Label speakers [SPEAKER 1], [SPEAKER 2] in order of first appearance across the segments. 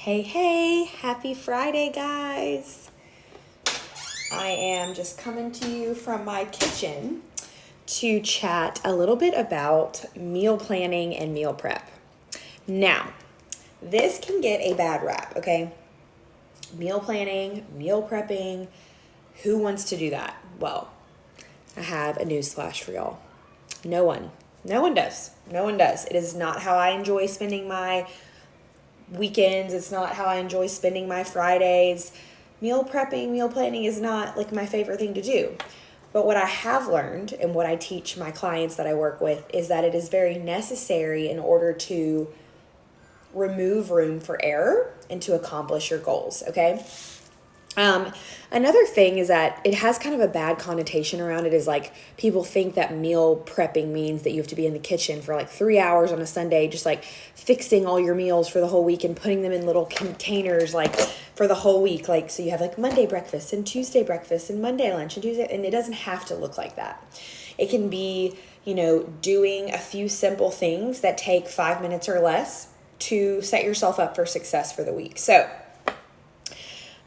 [SPEAKER 1] Hey, happy Friday, guys. I am just coming to you from my kitchen to chat a little bit about meal planning and meal prep. Now, this can get a bad rap, okay? Meal planning, meal prepping, who wants to do that? Well, I have a newsflash for y'all. No one. No one does. No one does. It is not how I enjoy spending my weekends. It's not how I enjoy spending my Fridays. Meal prepping, meal planning is not like my favorite thing to do. But what I have learned and what I teach my clients that I work with is that it is very necessary in order to remove room for error and to accomplish your goals, okay? Another thing is that it has kind of a bad connotation around it, is like people think that meal prepping means that you have to be in the kitchen for like 3 hours on a Sunday, just like fixing all your meals for the whole week and putting them in little containers like for the whole week. Like, so you have like Monday breakfast and Tuesday breakfast and Monday lunch and Tuesday, and it doesn't have to look like that. It can be, doing a few simple things that take 5 minutes or less to set yourself up for success for the week. So,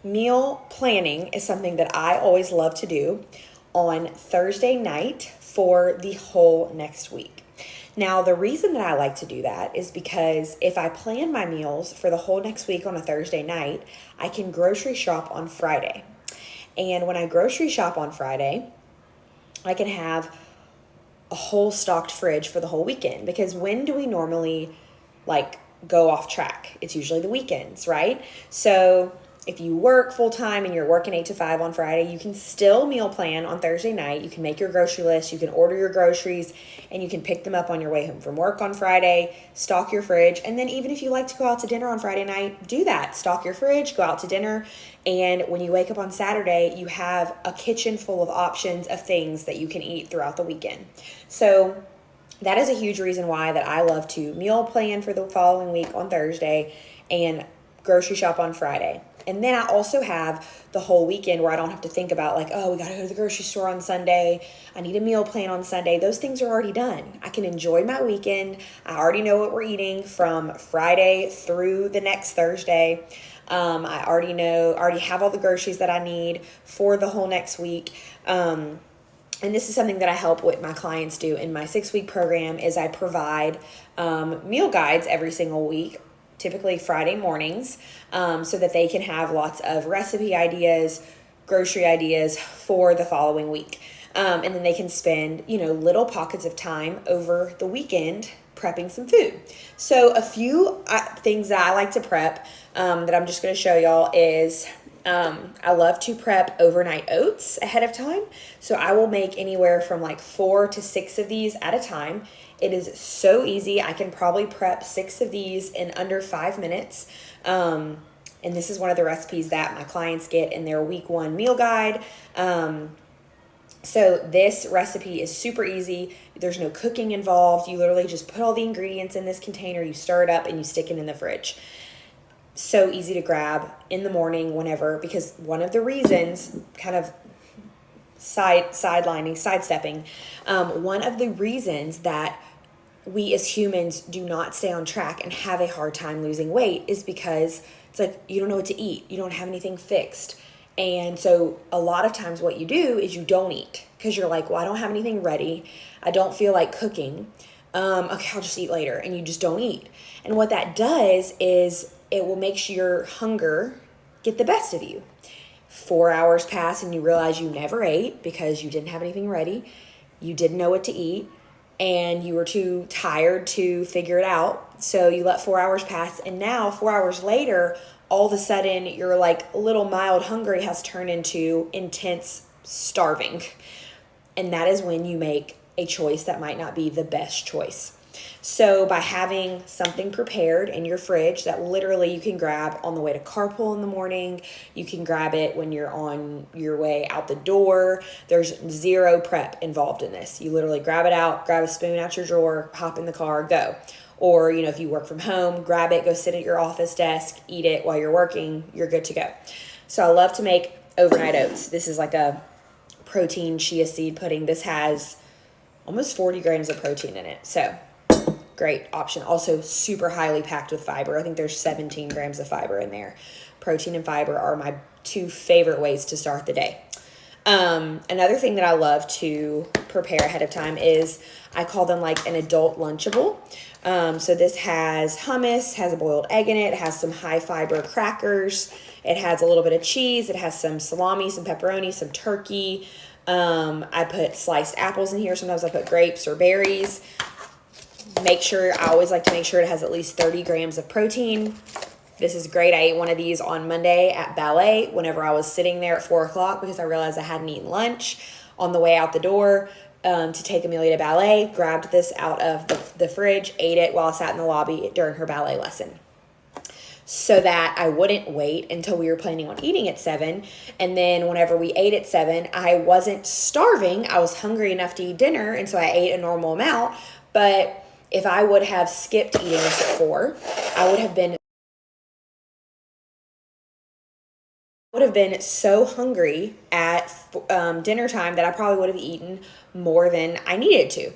[SPEAKER 1] meal planning is something that I always love to do on Thursday night for the whole next week. Now, the reason that I like to do that is because if I plan my meals for the whole next week on a Thursday night, I can grocery shop on Friday. And when I grocery shop on Friday, I can have a whole stocked fridge for the whole weekend. Because when do we normally go off track? It's usually the weekends, right? So if you work full time and you're working 8 to 5 on Friday, you can still meal plan on Thursday night. You can make your grocery list, you can order your groceries, and you can pick them up on your way home from work on Friday, stock your fridge. And then even if you like to go out to dinner on Friday night, do that. Stock your fridge, go out to dinner. And when you wake up on Saturday, you have a kitchen full of options of things that you can eat throughout the weekend. So that is a huge reason why that I love to meal plan for the following week on Thursday and grocery shop on Friday. And then I also have the whole weekend where I don't have to think about we got to go to the grocery store on Sunday. I need a meal plan on Sunday. Those things are already done. I can enjoy my weekend. I already know what we're eating from Friday through the next Thursday. I already have all the groceries that I need for the whole next week. And this is something that I help with my clients do in my 6-week program is I provide meal guides every single week, typically Friday mornings, so that they can have lots of recipe ideas, grocery ideas for the following week. And then they can spend, little pockets of time over the weekend prepping some food. So a few things that I like to prep that I'm just going to show y'all is I love to prep overnight oats ahead of time. So I will make anywhere from 4 to 6 of these at a time. It is so easy. I can probably prep 6 of these in under 5 minutes. And this is one of the recipes that my clients get in their week 1 meal guide. So this recipe is super easy. There's no cooking involved. You literally just put all the ingredients in this container, you stir it up, and you stick it in the fridge. So easy to grab in the morning, whenever, because one of the reasons, kind of sidestepping, one of the reasons that we as humans do not stay on track and have a hard time losing weight is because it's you don't know what to eat. You don't have anything fixed. And so a lot of times what you do is you don't eat because you're well, I don't have anything ready. I don't feel like cooking. Okay, I'll just eat later. And you just don't eat. And what that does is it will make your hunger get the best of you. 4 hours pass and you realize you never ate because you didn't have anything ready. You didn't know what to eat and you were too tired to figure it out. So you let 4 hours pass, and now 4 hours later, all of a sudden your little mild hungry has turned into intense starving. And that is when you make a choice that might not be the best choice. So by having something prepared in your fridge that literally you can grab on the way to carpool in the morning, you can grab it when you're on your way out the door. There's zero prep involved in this. You literally grab it out, grab a spoon out your drawer, hop in the car, go. Or, if you work from home, grab it, go sit at your office desk, eat it while you're working, you're good to go. So I love to make overnight oats. This is a protein chia seed pudding. This has almost 40 grams of protein in it. So great option. Also super highly packed with fiber. I think there's 17 grams of fiber in there. Protein and fiber are my two favorite ways to start the day. Another thing that I love to prepare ahead of time is I call them like an adult Lunchable. So this has hummus, has a boiled egg in it, it has some high fiber crackers, it has a little bit of cheese, it has some salami, some pepperoni, some turkey. I put sliced apples in here. Sometimes I put grapes or berries. I always like to make sure it has at least 30 grams of protein. This is great. I ate one of these on Monday at ballet whenever I was sitting there at 4 o'clock because I realized I hadn't eaten lunch. On the way out the door to take Amelia to ballet, grabbed this out of the fridge, ate it while I sat in the lobby during her ballet lesson, so that I wouldn't wait until we were planning on eating at 7. And then whenever we ate at 7, I wasn't starving. I was hungry enough to eat dinner, and so I ate a normal amount. But if I would have skipped eating this at 4, I would have been so hungry at dinner time that I probably would have eaten more than I needed to.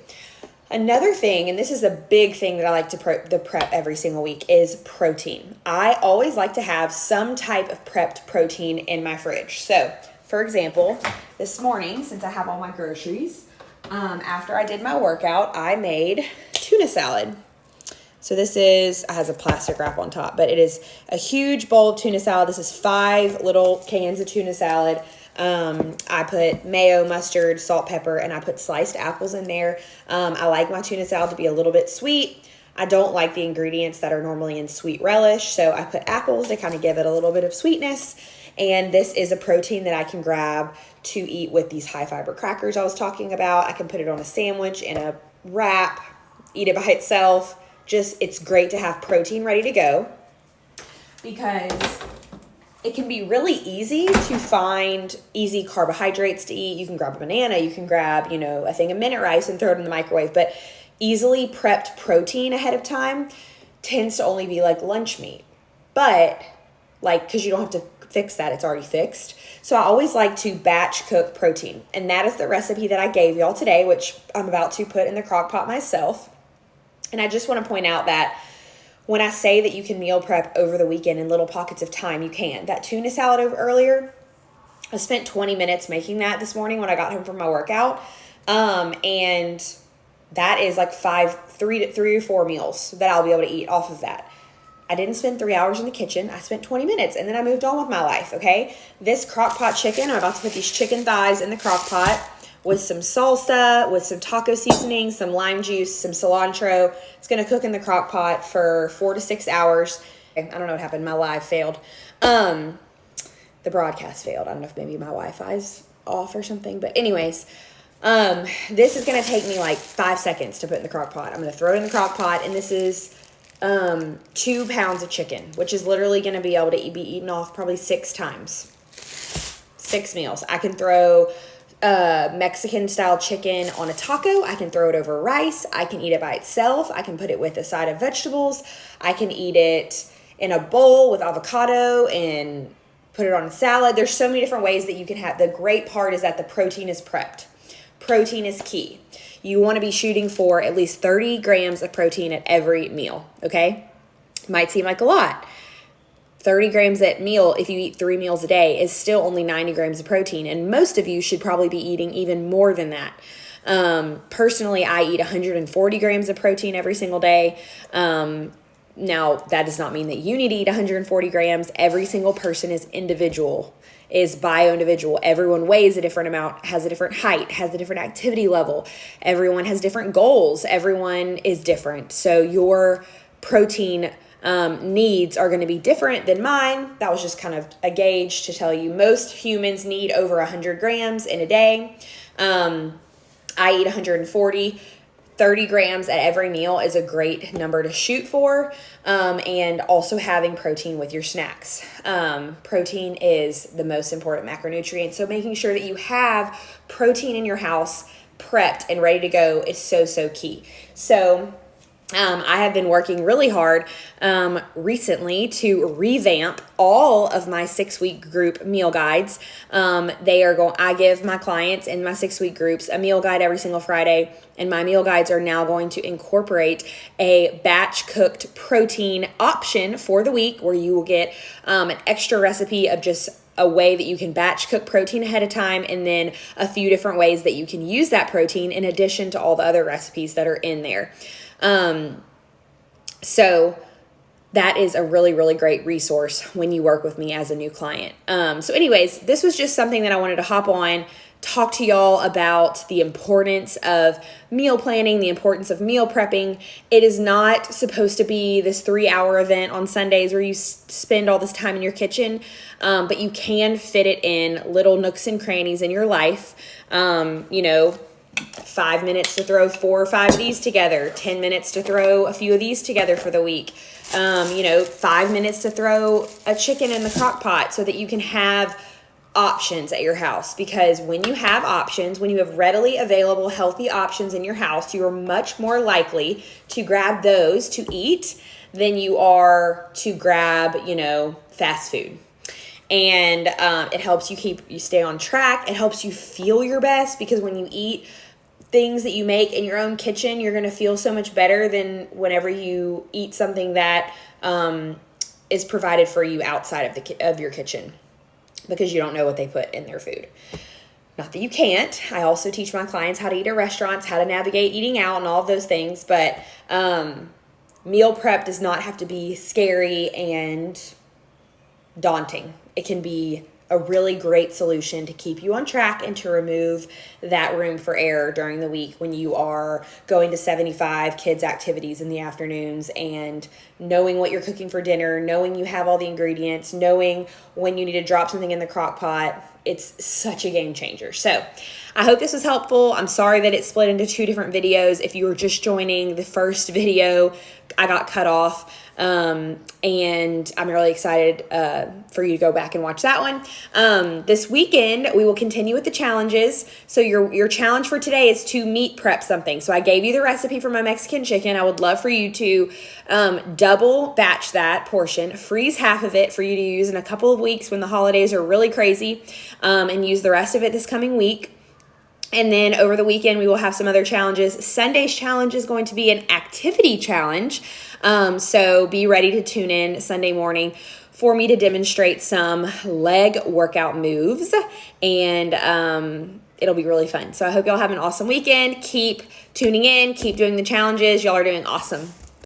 [SPEAKER 1] Another thing, and this is a big thing that I like to prep every single week, is protein. I always like to have some type of prepped protein in my fridge. So, for example, this morning, since I have all my groceries, after I did my workout, I made tuna salad. So this has a plastic wrap on top, but it is a huge bowl of tuna salad. This is 5 little cans of tuna salad. I put mayo, mustard, salt, pepper, and I put sliced apples in there. I like my tuna salad to be a little bit sweet. I don't like the ingredients that are normally in sweet relish, so I put apples to kind of give it a little bit of sweetness. And this is a protein that I can grab to eat with these high fiber crackers I was talking about. I can put it on a sandwich, in a wrap, eat it by itself. It's great to have protein ready to go because it can be really easy to find easy carbohydrates to eat. You can grab a banana, you can grab, a thing of minute rice and throw it in the microwave, but easily prepped protein ahead of time tends to only be like lunch meat. But because you don't have to fix that, it's already fixed. So I always like to batch cook protein. And that is the recipe that I gave y'all today, which I'm about to put in the crock pot myself. And I just want to point out that when I say that you can meal prep over the weekend in little pockets of time, you can. That tuna salad over earlier, I spent 20 minutes making that this morning when I got home from my workout. And that is like 3 or 4 meals that I'll be able to eat off of that. I didn't spend 3 hours in the kitchen. I spent 20 minutes and then I moved on with my life, okay? This crock pot chicken, I'm about to put these chicken thighs in the crock pot with some salsa, with some taco seasoning, some lime juice, some cilantro. It's going to cook in the crock pot for 4 to 6 hours. I don't know what happened. My live failed. The broadcast failed. I don't know if maybe my Wi-Fi's off or something. But anyways, this is going to take me like 5 seconds to put in the crock pot. I'm going to throw it in the crock pot, and this is 2 pounds of chicken, which is literally going to be able to be eaten off probably 6 times. 6 meals. I can throw Mexican style chicken on a taco. I can throw it over rice. I can eat it by itself. I can put it with a side of vegetables. I can eat it in a bowl with avocado and put it on a salad. There's so many different ways that you can have. The great part is that the protein is prepped. Protein is key. You want to be shooting for at least 30 grams of protein at every meal, okay? Might seem like a lot. 30 grams at meal, if you eat 3 meals a day, is still only 90 grams of protein. And most of you should probably be eating even more than that. Personally, I eat 140 grams of protein every single day. Now, that does not mean that you need to eat 140 grams. Every single person is individual, is bio-individual. Everyone weighs a different amount, has a different height, has a different activity level. Everyone has different goals. Everyone is different. So your protein needs are going to be different than mine. That was just kind of a gauge to tell you most humans need over 100 grams in a day. I eat 140. 30 grams at every meal is a great number to shoot for. And also having protein with your snacks. Protein is the most important macronutrient. So making sure that you have protein in your house prepped and ready to go is so, so key. So I have been working really hard recently to revamp all of my 6-week group meal guides. I give my clients in my 6-week groups a meal guide every single Friday, and my meal guides are now going to incorporate a batch cooked protein option for the week, where you will get an extra recipe of just a way that you can batch cook protein ahead of time, and then a few different ways that you can use that protein in addition to all the other recipes that are in there. So that is a really, really great resource when you work with me as a new client. So anyways, this was just something that I wanted to hop on, talk to y'all about the importance of meal planning, the importance of meal prepping. It is not supposed to be this 3-hour event on Sundays where you spend all this time in your kitchen, but you can fit it in little nooks and crannies in your life. 5 minutes to throw 4 or 5 of these together, 10 minutes to throw a few of these together for the week, 5 minutes to throw a chicken in the crock pot so that you can have options at your house. Because when you have options, when you have readily available healthy options in your house, you are much more likely to grab those to eat than you are to grab, fast food. And it helps you stay on track. It helps you feel your best, because when you eat things that you make in your own kitchen, you're going to feel so much better than whenever you eat something that is provided for you outside of your kitchen, because you don't know what they put in their food. Not that you can't. I also teach my clients how to eat at restaurants, how to navigate eating out, and all of those things. But meal prep does not have to be scary and daunting. It can be a really great solution to keep you on track and to remove that room for error during the week when you are going to 75 kids' activities in the afternoons, and knowing what you're cooking for dinner, knowing you have all the ingredients, knowing when you need to drop something in the crock pot. It's such a game changer. So I hope this was helpful. I'm sorry that it split into 2 different videos. If you were just joining the first video, I got cut off. And I'm really excited for you to go back and watch that one. This weekend, we will continue with the challenges. So your challenge for today is to meat prep something. So I gave you the recipe for my Mexican chicken. I would love for you to double batch that portion, freeze half of it for you to use in a couple of weeks when the holidays are really crazy, and use the rest of it this coming week. And then over the weekend, we will have some other challenges. Sunday's challenge is going to be an activity challenge. So be ready to tune in Sunday morning for me to demonstrate some leg workout moves. And it'll be really fun. So I hope y'all have an awesome weekend. Keep tuning in. Keep doing the challenges. Y'all are doing awesome.